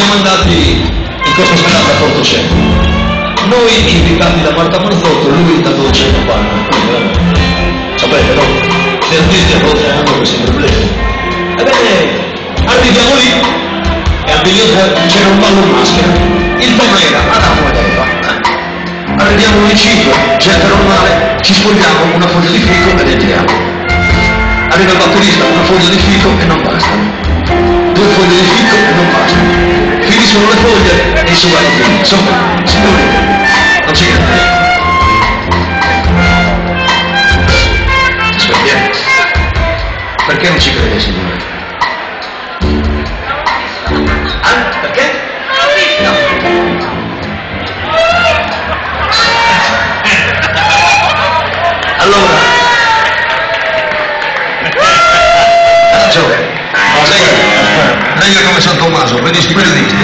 siamo andati in Costa Smeralda a Portocento. Noi invitati da Marta Marzotto, lui da Dolce Gabbana. Sapete, no? Gli artisti a volte hanno questi problemi. Ebbene, arriviamo lì e al biglietto c'era un ballo in maschera. Il tema era Adamo ed Eva. Arriviamo alle 5, gente normale, ci spogliamo una foglia di fico ed entriamo. Arriva il batterista, una foglia di fico e non bastano. 2 foglie di fico e non bastano. Finiscono le foglie e su va il film. Insomma, signori, non ci crede. Perché non ci crede, signore? Perché? No. Allora, ha ragione. Lei è come San Tommaso, vedi spiritisti.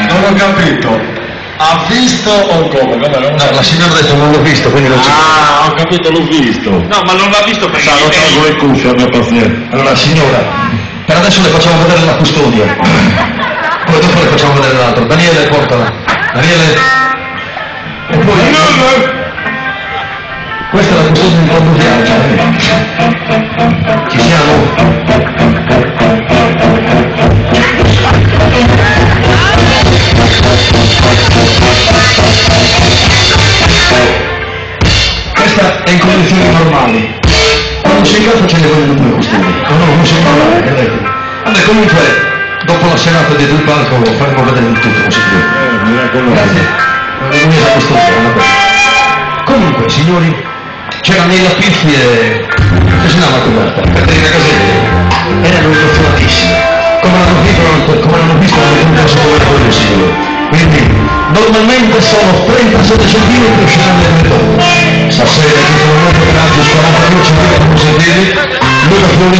Non ho capito. Ha visto o come? No, la signora ha detto non l'ho visto, quindi non ci crede. Ah, ho capito, l'ho visto. No, ma non l'ha visto perché... Lo tolgo le cuffie, abbia pazienza. Allora, signora, per adesso le facciamo vedere la custodia. Poi dopo le facciamo vedere l'altro. Daniele, portala. Daniele. E poi... Questa è la custodia di quando viaggia. Ci siamo? Questa è in condizioni normali. Quando sei in casa ce ne vogliono 2 custodi. Non si parlare, vedete. Vabbè, comunque, dopo la serata dietro il palco faremo vedere il tutto, non si più. Grazie. Non è la custodia, vabbè. Comunque, signori, c'era nei Lapizzi e si chiama coperta, Caterina Caselli. Erano emozionatissime. Come l'hanno visto non posso come quello, signori. Quindi, normalmente sono 37 cm usciranno nel metodo. Stasera ci sono molto grandi, 42 cm consentiti, lui da fuori